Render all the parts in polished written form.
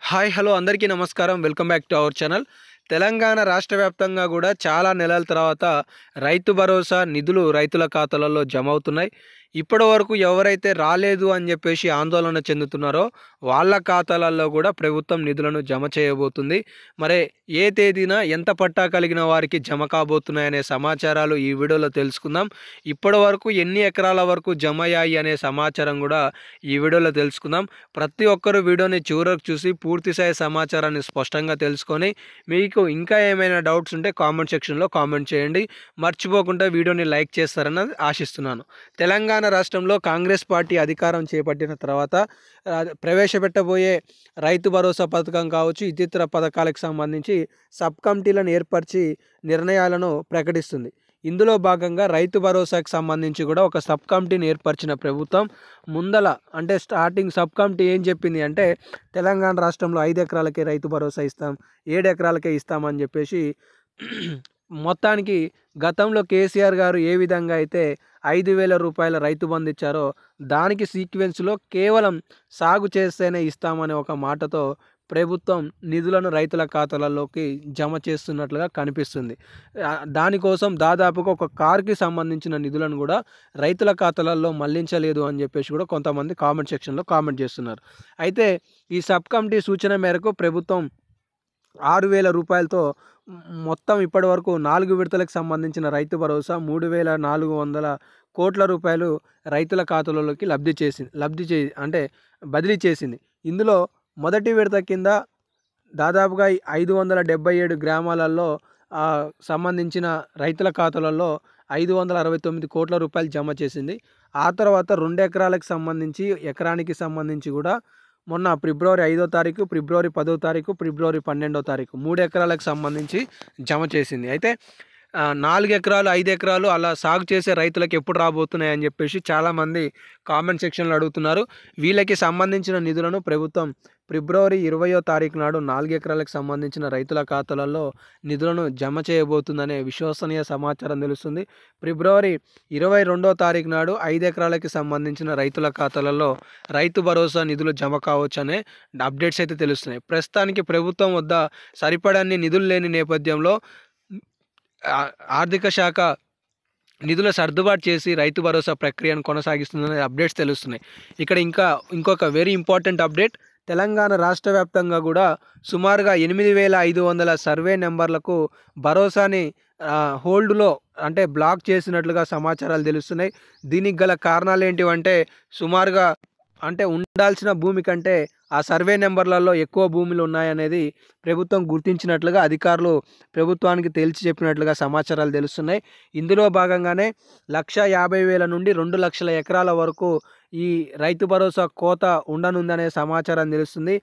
Hi hello అందరికీ నమస్కారం. Welcome back to our channel. Telangana రాష్ట్ర వ్యాప్తంగా కూడా చాలా నెలల తర్వాత రైతు భరోసా నిధులు రైతుల ఖాతాలలో జమ అవుతున్నాయి. ఇప్పటి వరకు ఎవరైతే రాలేదు అని చెప్పేసి ఆందోళన చెందుతున్నారో వాళ్ళ ఖాతాలలో కూడా ప్రభుత్వం నిధులను జమ చేయబోతుంది. మరి ఏ తేదీన ఎంత పట్టా కలిగిన వారికి జమ కాబోతున్నాయనే సమాచారాలు ఈ వీడియోలో తెలుసుకుందాం. ఇప్పటి వరకు ఎన్ని ఎకరాల వరకు జమ అయ్యాయి అనే సమాచారం కూడా ఈ వీడియోలో తెలుసుకుందాం. ప్రతి ఒక్కరు వీడియోని చివరకు చూసి పూర్తిస్థాయి సమాచారాన్ని స్పష్టంగా తెలుసుకొని మీకు ఇంకా ఏమైనా డౌట్స్ ఉంటే కామెంట్ సెక్షన్లో కామెంట్ చేయండి. మర్చిపోకుండా వీడియోని లైక్ చేస్తారని ఆశిస్తున్నాను. తెలంగాణ రాష్ట్రంలో కాంగ్రెస్ పార్టీ అధికారం చేపట్టిన తర్వాత ప్రవేశపెట్టబోయే రైతు భరోసా పథకం కావచ్చు, ఇతర పథకాలకు సంబంధించి సబ్ కమిటీలను ఏర్పరిచి నిర్ణయాలను ప్రకటిస్తుంది. ఇందులో భాగంగా రైతు భరోసాకు సంబంధించి కూడా ఒక సబ్ కమిటీని ఏర్పరిచిన ప్రభుత్వం ముందల అంటే స్టార్టింగ్ సబ్ కమిటీ ఏం చెప్పింది అంటే తెలంగాణ రాష్ట్రంలో 5 ఎకరాలకే రైతు భరోసా ఇస్తాం, 7 ఎకరాలకే ఇస్తామని చెప్పేసి మొత్తానికి గతంలో కేసీఆర్ గారు ఏ విధంగా అయితే 5,000 రూపాయల రైతు బంధు ఇచ్చారో దానికి సీక్వెన్స్లో కేవలం సాగు చేస్తేనే ఇస్తామనే ఒక మాటతో ప్రభుత్వం నిధులను రైతుల ఖాతాలలోకి జమ చేస్తున్నట్లుగా కనిపిస్తుంది. దానికోసం దాదాపుగా ఒక కారుకి సంబంధించిన నిధులను కూడా రైతుల ఖాతాలలో మళ్లించలేదు అని చెప్పేసి కూడా కొంతమంది కామెంట్ సెక్షన్లో కామెంట్ చేస్తున్నారు. అయితే ఈ సబ్ కమిటీ సూచన మేరకు ప్రభుత్వం 6,000 రూపాయలతో మొత్తం ఇప్పటి వరకు 4 విడతలకు సంబంధించిన రైతు భరోసా 3,400 కోట్ల రూపాయలు రైతుల ఖాతాలలోకి బదిలీ చేసింది. ఇందులో మొదటి విడత కింద దాదాపుగా 577 గ్రామాలలో సంబంధించిన రైతుల ఖాతాలలో 569 కోట్ల రూపాయలు జమ చేసింది. ఆ తర్వాత 2 ఎకరాలకు సంబంధించి ఎకరానికి సంబంధించి కూడా మొన్న ఫిబ్రవరి 5వ తారీఖు, ఫిబ్రవరి 10వ తారీఖు, ఫిబ్రవరి 12వ తారీఖు 3 ఎకరాలకు సంబంధించి జమ చేసింది. అయితే 4 ఎకరాలు, 5 ఎకరాలు అలా సాగు చేసే రైతులకు ఎప్పుడు రాబోతున్నాయని చెప్పేసి చాలామంది కామెంట్ సెక్షన్లో అడుగుతున్నారు. వీళ్ళకి సంబంధించిన నిధులను ప్రభుత్వం ఫిబ్రవరి 20వ తారీఖు నాడు 4 ఎకరాలకు సంబంధించిన రైతుల ఖాతాలలో నిధులను జమ చేయబోతుందనే విశ్వసనీయ సమాచారం తెలుస్తుంది. ఫిబ్రవరి 22వ తారీఖు నాడు 5 ఎకరాలకి సంబంధించిన రైతుల ఖాతాలలో రైతు భరోసా నిధులు జమ కావచ్చు అనే అప్డేట్స్ అయితే తెలుస్తున్నాయి. ప్రస్తుతానికి ప్రభుత్వం వద్ద సరిపడన్ని నిధులు లేని నేపథ్యంలో ఆర్థిక శాఖ నిధుల సర్దుబాటు చేసి రైతు భరోసా ప్రక్రియను కొనసాగిస్తుందనే అప్డేట్స్ తెలుస్తున్నాయి. ఇక్కడ ఇంకొక వెరీ ఇంపార్టెంట్ అప్డేట్, తెలంగాణ రాష్ట్ర వ్యాప్తంగా కూడా సుమారుగా 8,500 సర్వే నెంబర్లకు భరోసాని హోల్డ్లో అంటే బ్లాక్ చేసినట్లుగా సమాచారాలు తెలుస్తున్నాయి. దీనికి గల కారణాలు ఏంటివంటే సుమారుగా అంటే ఉండాల్సిన భూమి కంటే ఆ సర్వే నెంబర్లలో ఎక్కువ భూములు ఉన్నాయనేది ప్రభుత్వం గుర్తించినట్లుగా అధికారులు ప్రభుత్వానికి తేల్చి చెప్పినట్లుగా సమాచారాలు తెలుస్తున్నాయి. ఇందులో భాగంగానే 1,50,000 నుండి 2 లక్షల ఎకరాల వరకు ఈ రైతు భరోసా కోత ఉండనుందనే సమాచారం తెలుస్తుంది.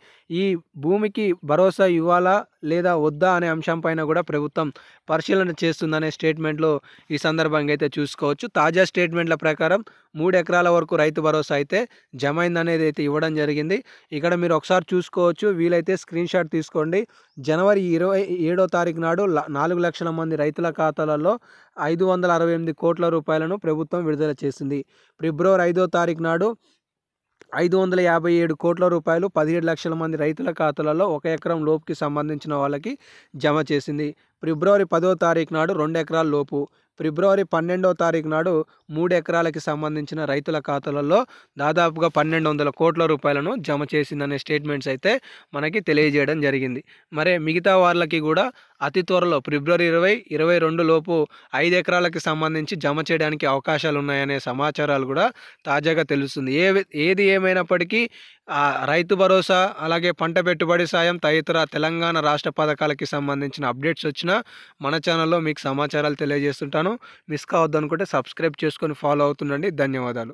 ఈ భూమికి భరోసా ఇవ్వాలా లేదా వద్దా అనే అంశంపైన కూడా ప్రభుత్వం పరిశీలన చేస్తుందనే స్టేట్మెంట్లో ఈ సందర్భంగా అయితే చూసుకోవచ్చు. తాజా స్టేట్మెంట్ల ప్రకారం 3 ఎకరాల వరకు రైతు భరోసా అయితే జమ అయిందనేది అయితే ఇవ్వడం జరిగింది. ఇక్కడ మీరు ఒకసారి చూసుకోవచ్చు, వీలైతే స్క్రీన్ షాట్ తీసుకోండి. జనవరి 27వ తారీఖు నాడు 4 లక్షల మంది రైతుల ఖాతాలలో 568 కోట్ల రూపాయలను ప్రభుత్వం విడుదల చేసింది. ఫిబ్రవరి 5వ తారీఖు నాడు 557 కోట్ల రూపాయలు 17 లక్షల మంది రైతుల ఖాతాలలో 1 ఎకరం లోపుకి సంబంధించిన వాళ్ళకి జమ చేసింది. ఫిబ్రవరి 10వ తారీఖు నాడు 2 ఎకరాల లోపు, ఫిబ్రవరి 12వ తారీఖు నాడు 3 ఎకరాలకి సంబంధించిన రైతుల ఖాతాలలో దాదాపుగా 1,200 కోట్ల రూపాయలను జమ చేసిందనే స్టేట్మెంట్స్ అయితే మనకి తెలియజేయడం జరిగింది. మరి మిగతా వాళ్ళకి కూడా అతి త్వరలో ఫిబ్రవరి 20, 22 లోపు 5 ఎకరాలకి సంబంధించి జమ చేయడానికి అవకాశాలు ఉన్నాయనే సమాచారాలు కూడా తాజాగా తెలుస్తుంది. ఏది ఏమైనప్పటికీ రైతు భరోసా అలాగే పంట పెట్టుబడి సాయం తదితర తెలంగాణ రాష్ట్ర పథకాలకి సంబంధించిన అప్డేట్స్ వచ్చినా మన ఛానల్లో మీకు సమాచారాలు తెలియజేస్తుంటాను. మిస్ కావద్దనుకుంటే సబ్స్క్రైబ్ చేసుకొని ఫాలో అవుతుండండి. ధన్యవాదాలు.